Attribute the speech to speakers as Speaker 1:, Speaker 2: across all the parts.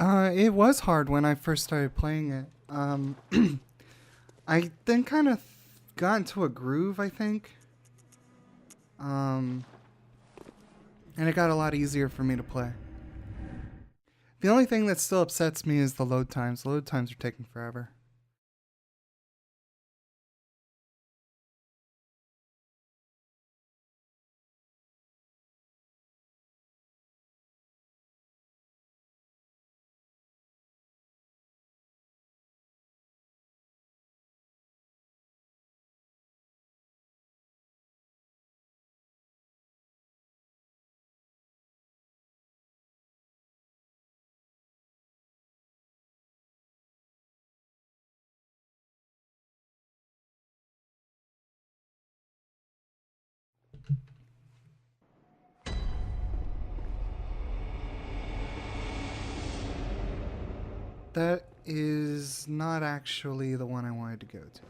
Speaker 1: It was hard when I first started playing it. I then kind of got into a groove, I think. Um, and it got a lot easier for me to play. The only thing that still upsets me is the load times. The load times are taking forever. That is not actually the one I wanted to go to.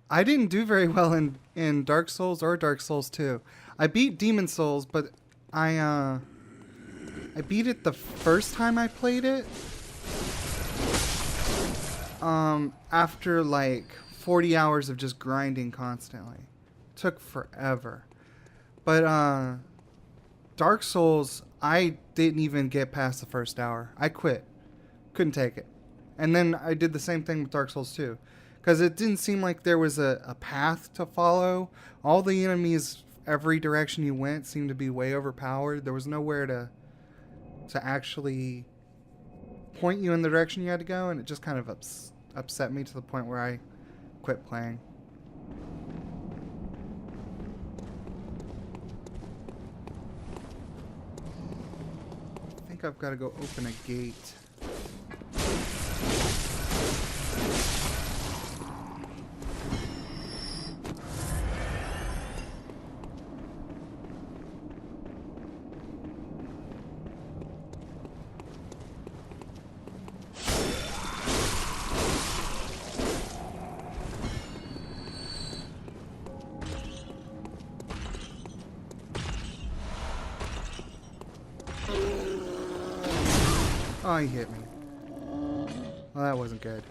Speaker 1: I didn't do very well in Dark Souls or Dark Souls 2. I beat Demon Souls, but I beat it the first time I played it. After like 40 hours of just grinding constantly. Took forever. But Dark Souls, I didn't even get past the first hour. I quit. Couldn't take it. And then I did the same thing with Dark Souls 2. Because it didn't seem like there was a path to follow. All the enemies, every direction you went, seemed to be way overpowered. There was nowhere to actually point you in the direction you had to go. And it just kind of upset me to the point where I quit playing. I think I've got to go open a gate. Oh, he hit me. Well, that wasn't good.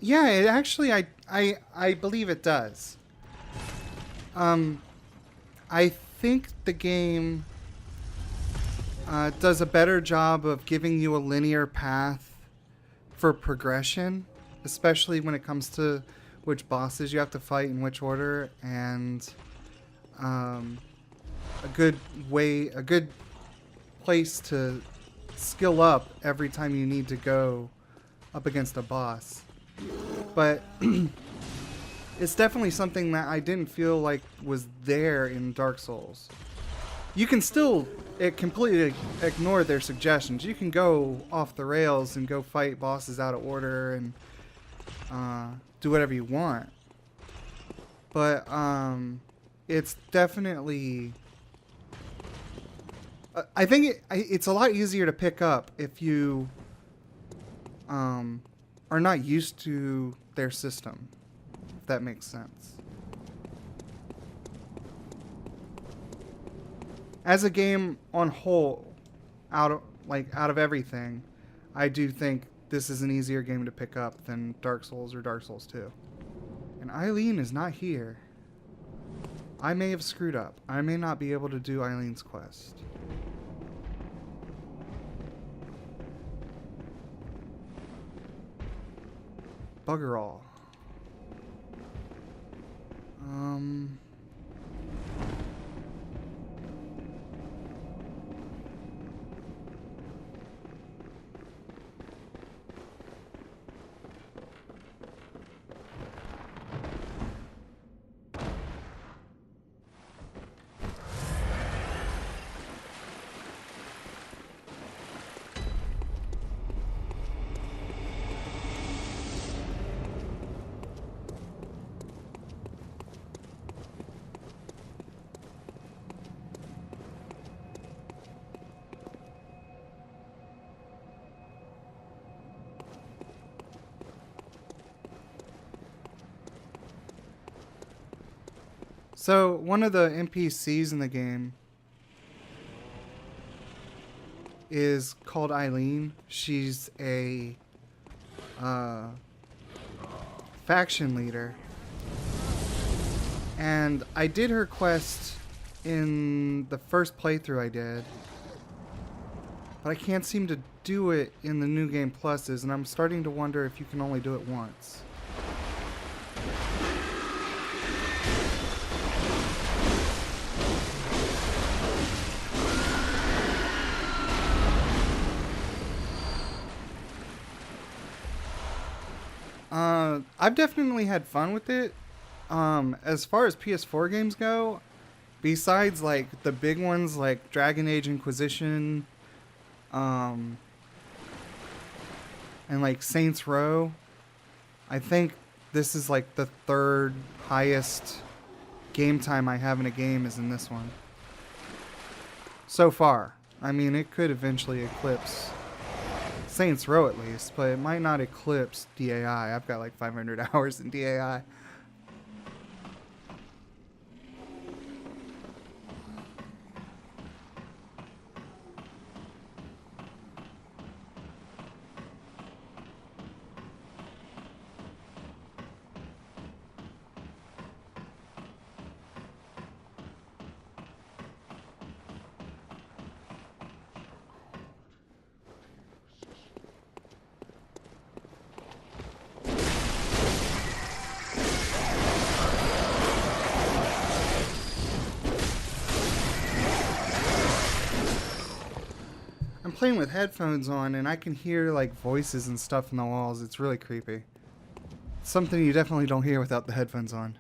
Speaker 1: Yeah, it actually, I believe it does. I think the game does a better job of giving you a linear path for progression, especially when it comes to which bosses you have to fight in which order, and a good place to skill up every time you need to go up against a boss. But it's definitely something that I didn't feel like was there in Dark Souls. You can still completely ignore their suggestions. You can go off the rails and go fight bosses out of order and do whatever you want. But it's definitely... I think it's a lot easier to pick up if you are not used to their system, if that makes sense. As a game on whole, out of everything, I do think this is an easier game to pick up than Dark Souls or Dark Souls 2. And Eileen is not here. I may have screwed up. I may not be able to do Eileen's quest. Bugger all. So, one of the NPCs in the game is called Eileen. She's a faction leader. And I did her quest in the first playthrough I did. But I can't seem to do it in the New Game Pluses, and I'm starting to wonder if you can only do it once. I've definitely had fun with it. As far as PS4 games go, besides like the big ones like Dragon Age Inquisition, and like Saints Row, I think this is like the third highest game time I have in a game is in this one. So far. I mean, it could eventually eclipse Saints Row at least, but it might not eclipse DAI. I've got like 500 hours in DAI. I'm playing with headphones on and I can hear like voices and stuff in the walls. It's really creepy. It's something you definitely don't hear without the headphones on.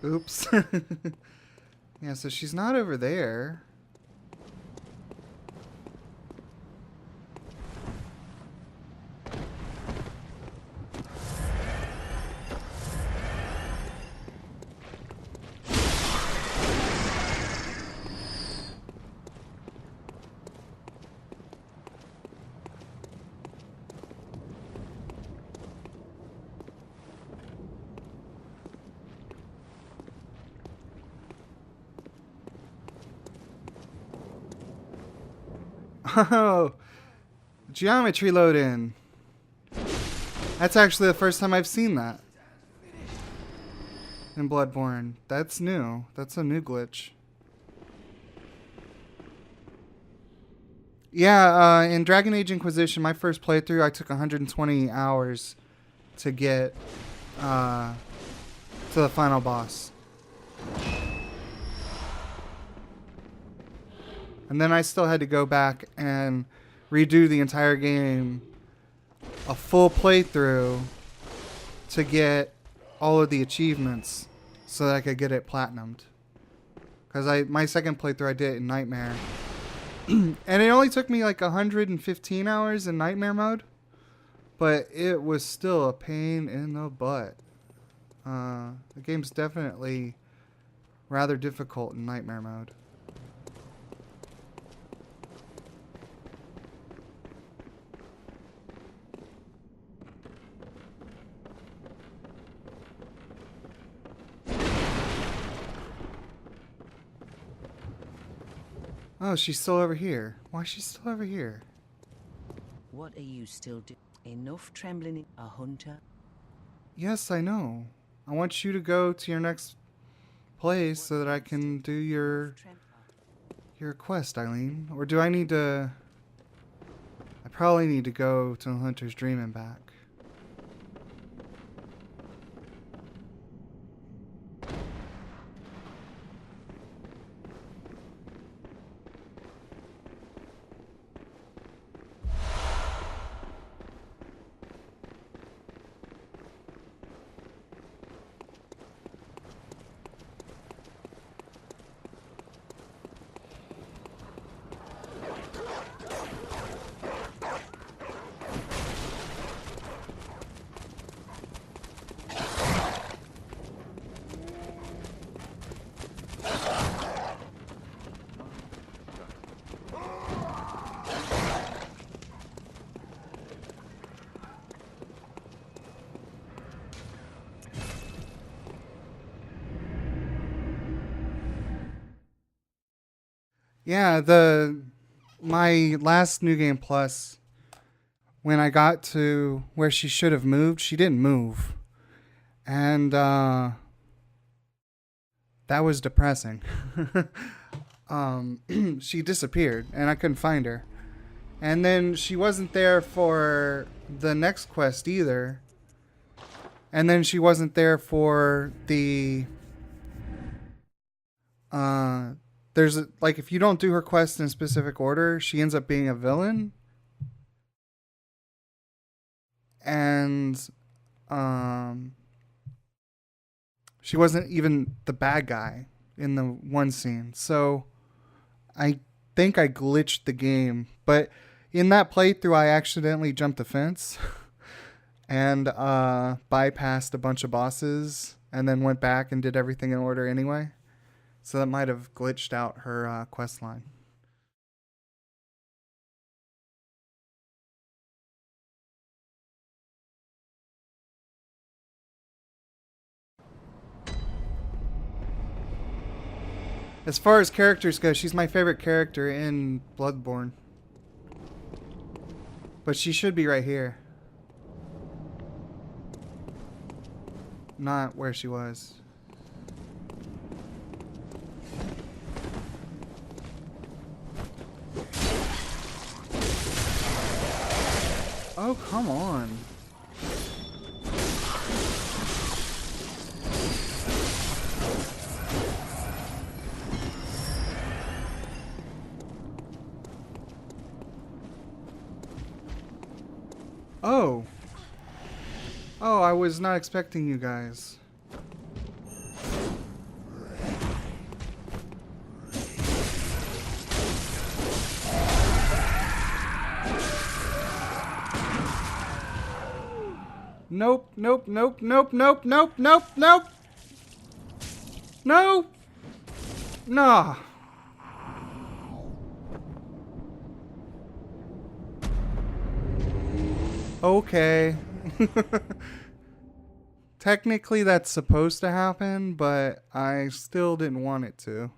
Speaker 1: Oops. Yeah, so she's not over there. Oh, geometry load in. That's actually the first time I've seen that in Bloodborne. That's new. That's a new glitch. Yeah, in Dragon Age Inquisition, my first playthrough, I took 120 hours to get to the final boss. And then I still had to go back and redo the entire game, a full playthrough, to get all of the achievements so that I could get it platinumed. Because my second playthrough I did it in Nightmare. And it only took me like 115 hours in Nightmare mode. But it was still a pain in the butt. The game's definitely rather difficult in Nightmare mode. Oh, she's still over here. Why is she still over here?
Speaker 2: What are you still doing? Enough trembling in a hunter?
Speaker 1: Yes, I know. I want you to go to your next place so that I can do your quest, Eileen. Or do I need to... I probably need to go to the Hunter's Dream and back. Yeah, my last New Game Plus, when I got to where she should have moved, she didn't move. And that was depressing. She disappeared and I couldn't find her. And then she wasn't there for the next quest either. And then she wasn't there for the there's like if you don't do her quest in a specific order, she ends up being a villain. And she wasn't even the bad guy in the one scene. So I think I glitched the game, but in that playthrough I accidentally jumped the fence and bypassed a bunch of bosses and then went back and did everything in order anyway. So that might have glitched out her quest line. As far as characters go, she's my favorite character in Bloodborne. But she should be right here. Not where she was. Oh, come on. Oh. Oh, I was not expecting you guys. Nope, nope, nope, nope, nope, nope, nope, nope. No. Nah. Okay. Technically that's supposed to happen, but I still didn't want it to.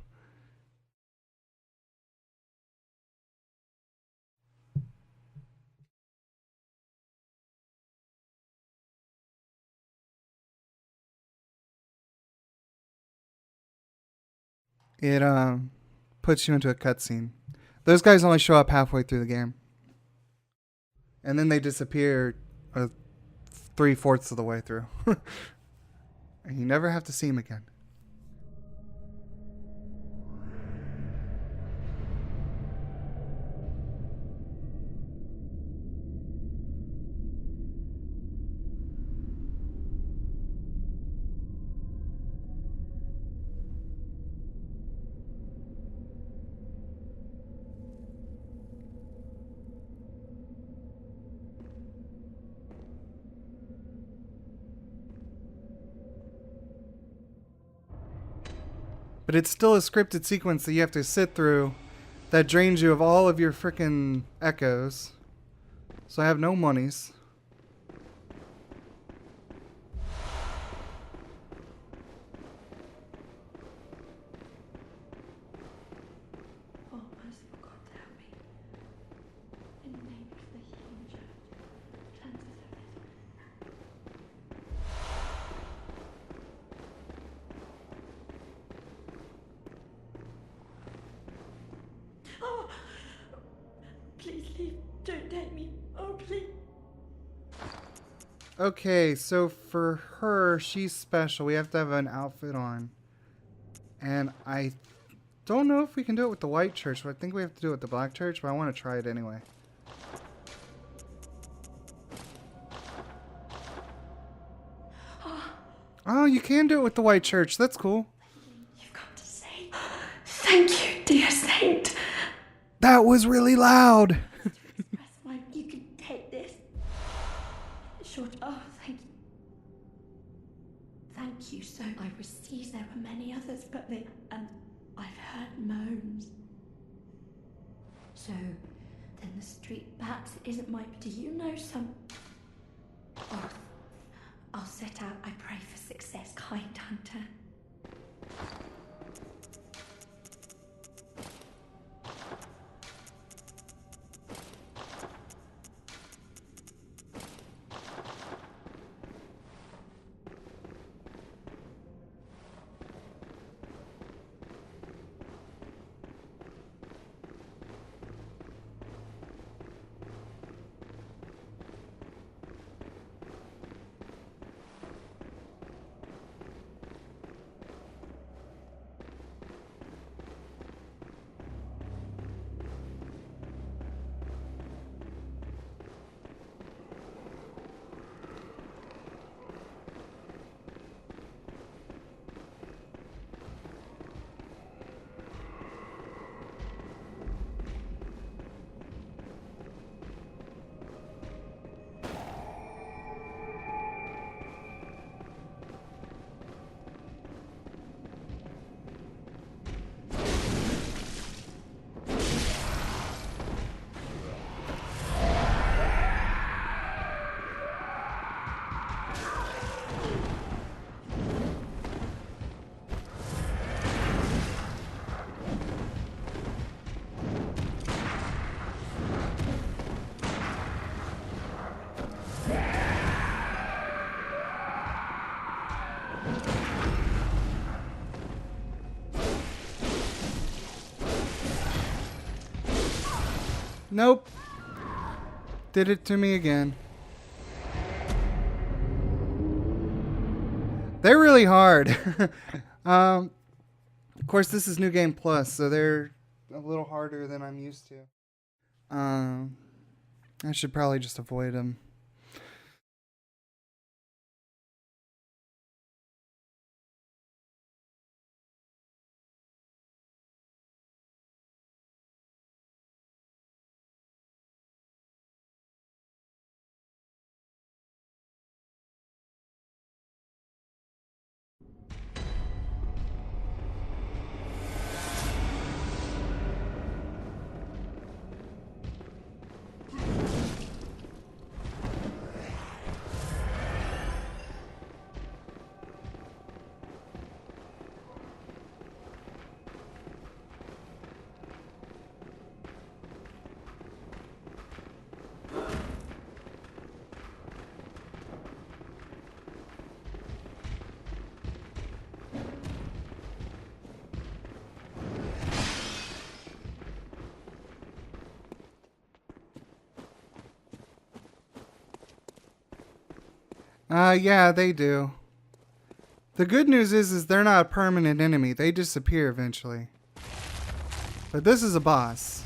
Speaker 1: It puts you into a cutscene. Those guys only show up halfway through the game. And then they disappear 3/4 of the way through. And you never have to see them again. but it's still a scripted sequence that you have to sit through that drains you of all of your frickin' echoes. So I have no monies.
Speaker 3: Oh, merciful God, help me. In the name of the healing church, cleanse us of this. Oh, please leave. Don't take me. Oh, please.
Speaker 1: Okay, so for her, she's special. We have to have an outfit on. And I don't know if we can do it with the white church, but I think we have to do it with the black church, but I want to try it anyway. Oh, you can do it with the white church. That's cool.
Speaker 3: You've come to say thank you, dear saint.
Speaker 1: That was really loud.
Speaker 3: Express why you can take this. Short. Oh, thank you. Thank you. So I received. There were many others, but I've heard moans. So then the street perhaps isn't mine. Do you know some? Oh, I'll set out. I pray for success, kind hunter.
Speaker 1: Nope. Did it to me again. They're really hard. Of course, this is New Game Plus, so they're a little harder than I'm used to. I should probably just avoid them. Yeah, they do. The good news is they're not a permanent enemy. They disappear eventually. But this is a boss.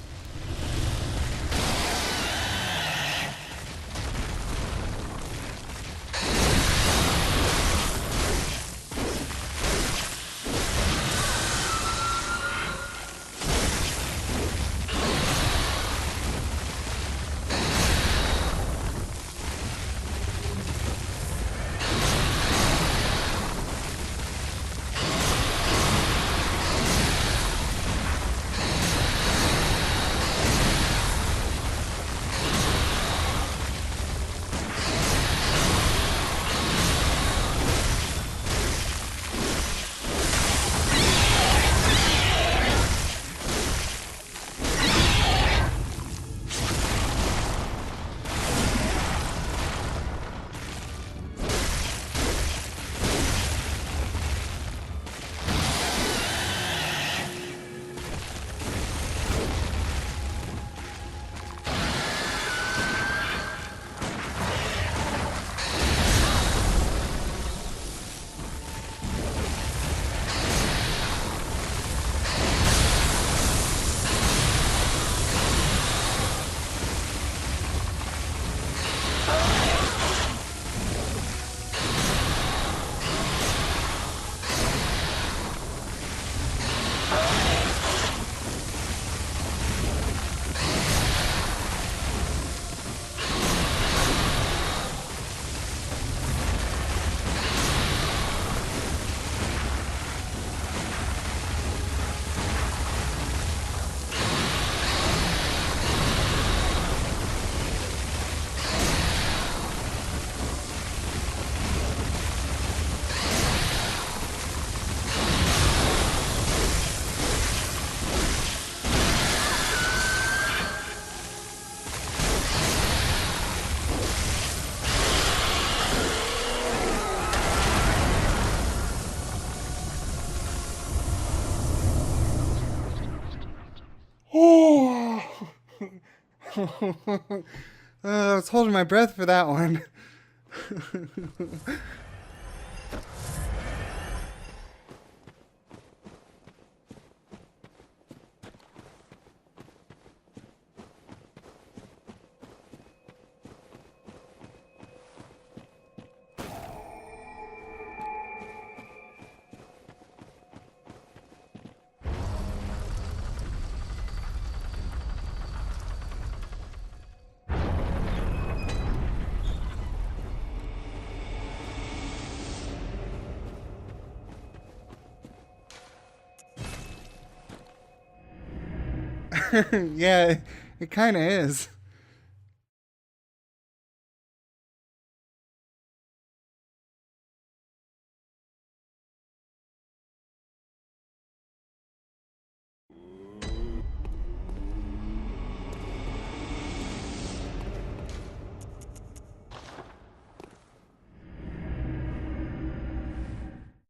Speaker 1: I was holding my breath for that one. Yeah, it kind of is.